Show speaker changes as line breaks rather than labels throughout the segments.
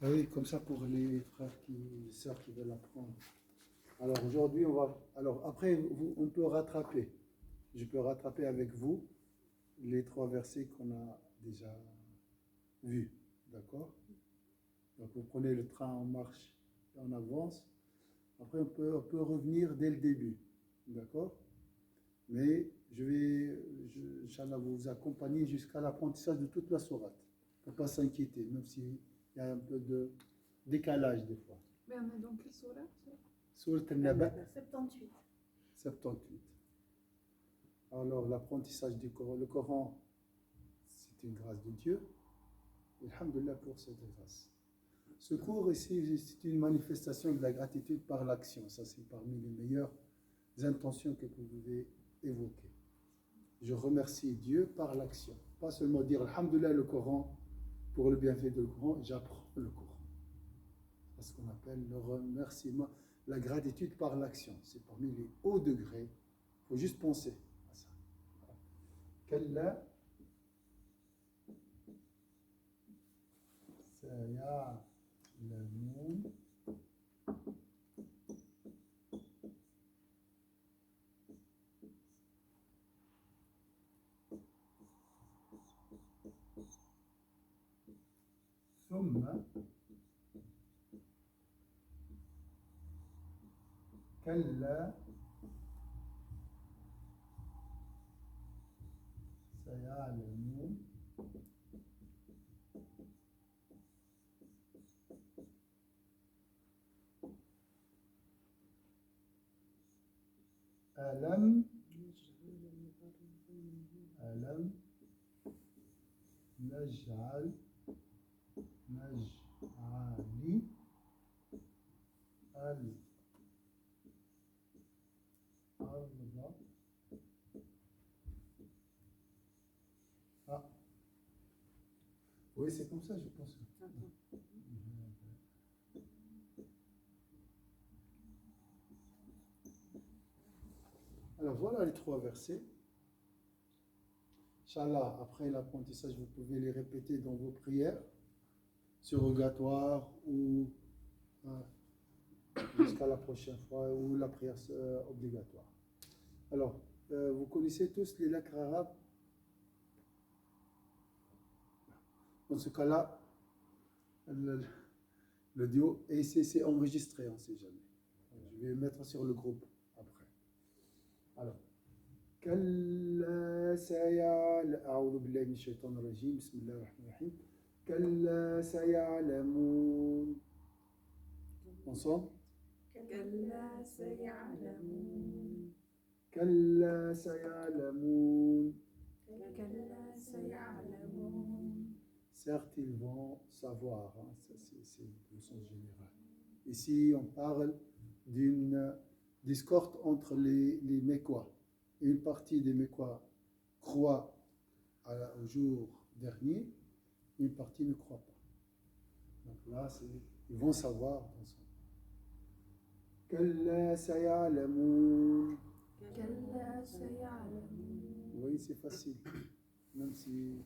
Oui, comme ça pour les frères les sœurs qui veulent apprendre. Alors aujourd'hui, on va. Alors après, on peut rattraper. Je peux rattraper avec vous les 3 versets qu'on a déjà vus. D'accord? Donc vous prenez le train en marche et on avance. Après, on peut revenir dès le début. D'accord? Mais Inch'Allah, vous accompagner jusqu'à l'apprentissage de toute la sourate. Il ne faut pas s'inquiéter, même s'il y a un peu de décalage des fois.
Mais on est dans quelle sourate?
Sourate Al-Naba,
78.
78. Alors, l'apprentissage du Coran. Le Coran, c'est une grâce de Dieu. Alhamdulillah pour cette grâce. Ce cours ici, c'est une manifestation de la gratitude par l'action. Ça, c'est parmi les meilleures intentions que vous pouvez évoquer. Je remercie Dieu par l'action. Pas seulement dire Alhamdulillah le Coran pour le bienfait du Coran, j'apprends le Coran. C'est ce qu'on appelle le remerciement, la gratitude par l'action. C'est parmi les hauts degrés. Il faut juste penser à ça. Kalla saya'lamun ثم كلا سيعلمون ألم نجعل الأرض Ah. Oui, c'est comme ça, je pense. Alors voilà les 3 versets. Inch'Allah, après l'apprentissage, vous pouvez les répéter dans vos prières, surrogatoires ou jusqu'à la prochaine fois, ou la prière obligatoire. Alors, vous connaissez tous les lettres arabes. Dans ce cas-là, le duo, et c'est enregistré, on ne sait jamais. Je vais mettre sur le groupe après. Alors, كلا سيعلم أعوذ بالله من الشيطان الرجيم بسم الله الرحمن الرحيم كلا سيعلمون ensemble
كلا سيعلمون
كلا سيعلمون
كلا سيعلمون.
Certes, ils vont savoir, hein, ça, c'est le sens général. Ici, on parle d'une discorde entre les Mécois. Une partie des Mécois croit au jour dernier, une partie ne croit pas. Donc là, ils vont savoir. كلا سيعلمون.
كلا سيعلمون.
Oui, c'est facile. Même si.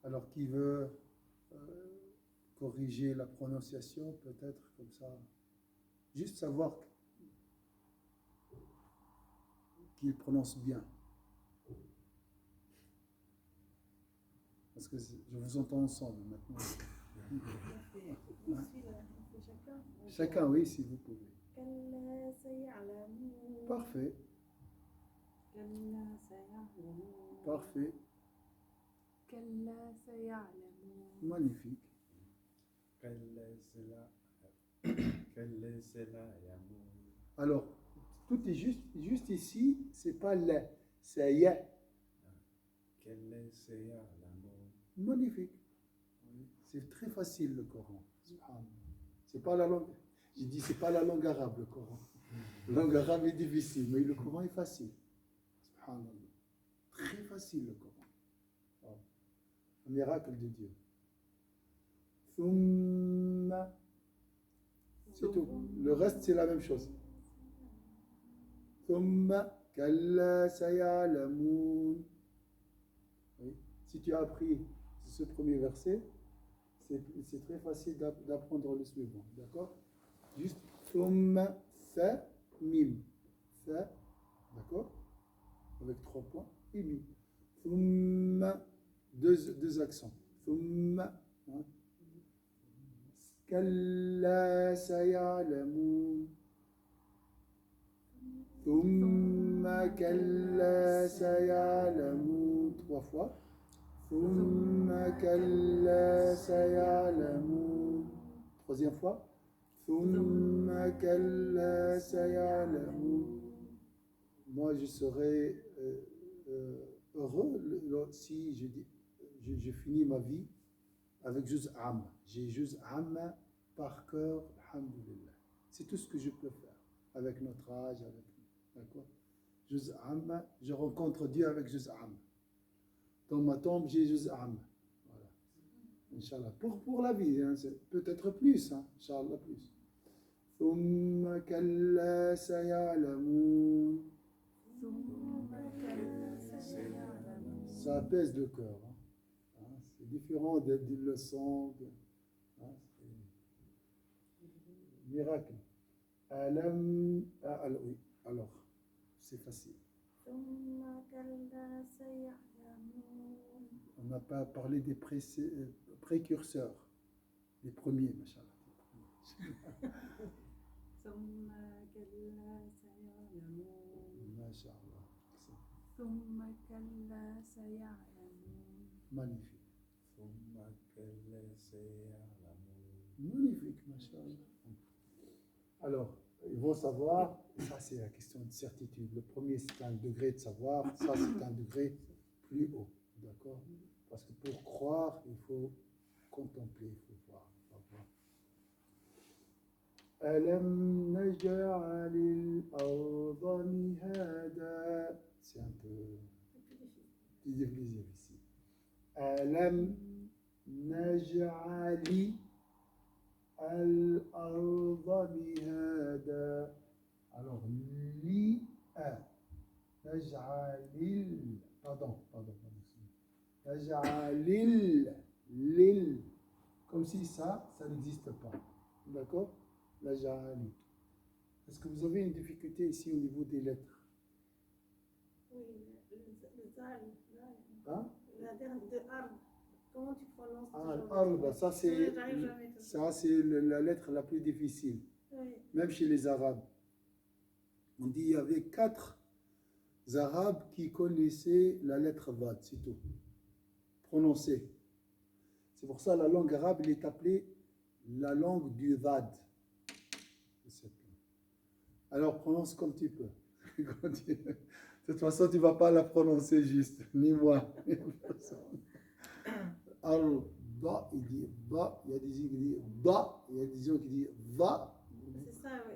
Alors, qui veut corriger la prononciation, peut-être comme ça. Juste savoir qu'il prononce bien. Parce que je vous entends ensemble maintenant. Chacun, oui, si vous pouvez. Parfait. Parfait. Magnifique. Alors, tout est juste ici, c'est pas le, c'est ya. Magnifique. C'est très facile le Coran. C'est pas la langue. Je dis c'est pas la langue arabe le Coran. La langue arabe est difficile, mais le Coran est facile. Subhanallah. Très facile le Coran. Un miracle de Dieu. Thumma. C'est tout. Le reste c'est la même chose. Thumma kalla sayalamun. Oui. Si tu as appris ce premier verset, c'est très facile d'apprendre le suivant, d'accord? Juste thumma fa mim. Fa, d'accord? Avec 3 points et mim. Thumma, deux accents. Thumma, hein? Kalla sayalamun. Thumma kalla sayalamun. 3 fois. Thumma kalla sayalamun. 3e fois. Thumma kalla sayalamun. Moi, je serais heureux si je finis ma vie avec Juz Am. J'ai Juz Am par cœur, alhamdoulilah. C'est tout ce que je peux faire avec notre âge, d'accord? Juz Am, je rencontre Dieu avec Juz Am. Dans ma tombe, j'ai Juz Am. Voilà. Inch'Allah. Pour la vie, hein, c'est peut-être plus, hein, Inch'Allah plus. Thumma kalla sayalamun. Ça apaise le cœur. Hein. C'est différent d'une leçon. Hein, c'est miracle. Alam. Oui, alors, c'est facile. On n'a pas parlé des précurseurs, les premiers, machallah. Machallah. Magnifique. Magnifique, machallah. Alors, ils vont savoir, ça c'est la question de certitude. Le premier c'est un degré de savoir, ça c'est un degré plus haut. D'accord? Parce que pour croire, il faut contempler, il faut voir. Alam naj'alil arda mihada. C'est un peu plus difficile ici. Alam naj'ali al-arda mihada. Alors, li a. Naj'alil. Pardon. Naj'alil. Lil. Comme si ça n'existe pas. D'accord? Naj'ali. Est-ce que vous avez une difficulté ici au niveau des lettres?
Oui, le zal.
Hein?
La dernière de ard. Comment tu prononces?
Al-ard, ça c'est la lettre la plus difficile.
Oui.
Même chez les Arabes. On dit qu'il y avait 4 Arabes qui connaissaient la lettre Vad, c'est tout. Prononcée. C'est pour ça que la langue arabe elle est appelée la langue du Vad. Alors prononce comme tu peux. De toute façon, tu ne vas pas la prononcer juste, ni moi. Alors, ba, il dit ba, il y a des gens qui disent ba, il y a des gens qui disent va.
C'est ça, oui.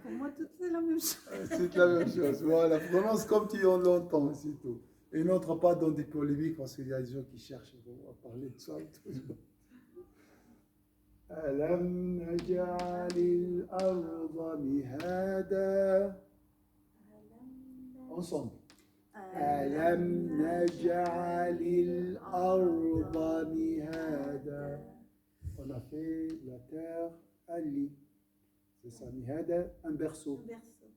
Pour moi, tout c'est la même chose.
C'est la même chose. Voilà, prononce comme tu l'entends, c'est tout. Et n'entre pas dans des polémiques parce qu'il y a des gens qui cherchent à parler de ça toujours. ألم نجعل الأرض مهادا. Ensemble. ألم نجعل الأرض مهادا. On a fait la terre un lit. C'est ça, mihada, un berceau.
Un berceau.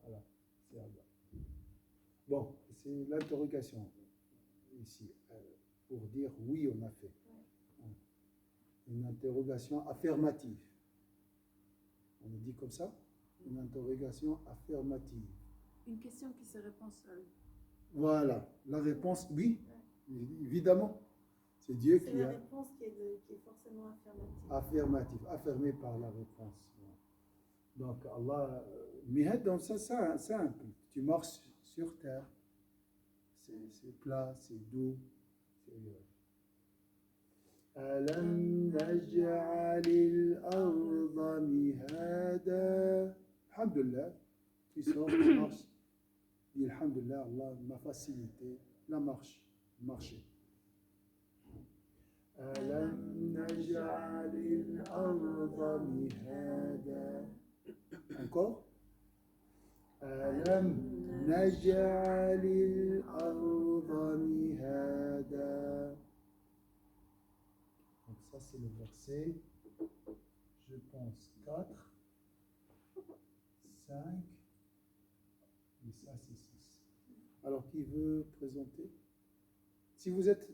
Voilà, c'est Allah. Bon, c'est l'interrogation ici pour dire oui, on a fait. Une interrogation affirmative. On le dit comme ça? Une interrogation affirmative.
Une question qui se répond seule.
Voilà, la réponse, oui, évidemment. C'est Dieu qui a...
C'est la réponse qui est forcément affirmative.
Affirmative, affirmée par la réponse. Donc Allah, mihad, donc ça simple. Tu marches sur terre. C'est plat, c'est doux. ألم نجعل الأرض مهادا. Alhamdulillah, tu sors, tu marches. Dis Alhamdulillah, Allah m'a facilité la marche, marcher. ألم نجعل الأرض مهادا. Encore. ألم نجعل الأرض مهادا. Ça, c'est le verset, je pense, 4, 5, et ça, c'est 6. Alors, qui veut présenter? Si vous êtes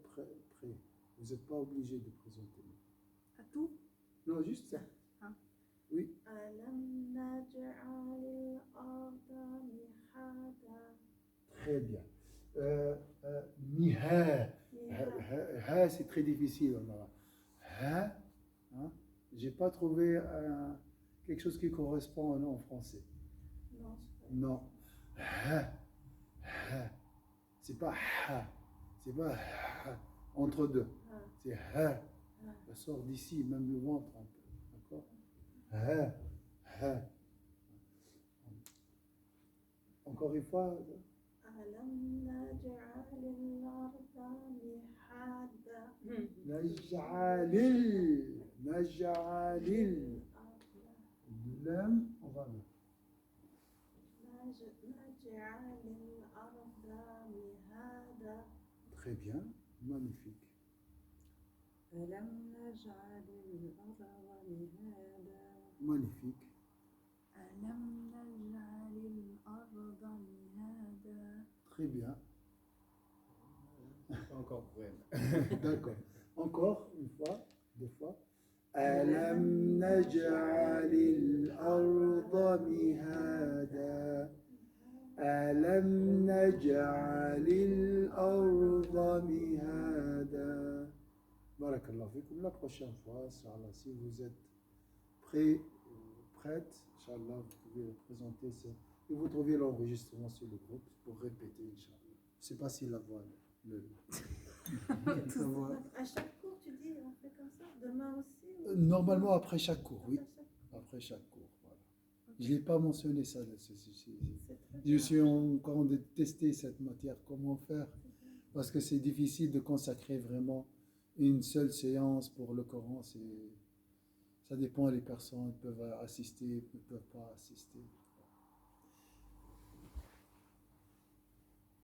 prêt, vous n'êtes pas obligé de présenter.
À tout?
Non, juste ça.
Ah.
Oui.
Alam naj'alil arda mihada.
Très bien. Miha. Ha, c'est très difficile. Ha, hein? J'ai pas trouvé quelque chose qui correspond au nom en français.
Non, c'est pas.
Non. Ha, ha. C'est pas ha. C'est pas ha. Entre deux.
Ah,
C'est ha.
ah.
Ça sort d'ici, même le ventre un peu. D'accord? Ha, ha. Encore une fois.
Alam naj'alil arda mihada.
Naj'alil. Naj'alil. Lam, on va voir.
Naj'alil arda mihada.
Très bien, magnifique.
ألم نجعل الأرض مهادا
Magnifique.
ألم نجعل الأرض مهادا.
Très bien.
Encore poème.
D'accord. Encore une fois, deux fois. ألم نجعل الأرض مهادا ألم نجعل الأرض مهادا. Barakallah fikum. La prochaine fois, Inch'Allah, si vous êtes prêts, prête, Inch'Allah, vous pouvez présenter ça. Et vous trouvez l'enregistrement sur le groupe pour répéter, Inch'Allah. Je ne sais pas si la voix, la voix.
À chaque cours, tu dis, on fait comme ça? Demain aussi? Ou...
Normalement, après chaque cours, oui.
Après chaque cours.
Après chaque cours, voilà. Je n'ai pas mentionné ça.
C'est très
Je
bien.
suis encore en train de tester cette matière, comment faire, parce que c'est difficile de consacrer vraiment une seule séance pour le Coran. Ça dépend, les personnes peuvent assister, ne peuvent pas assister.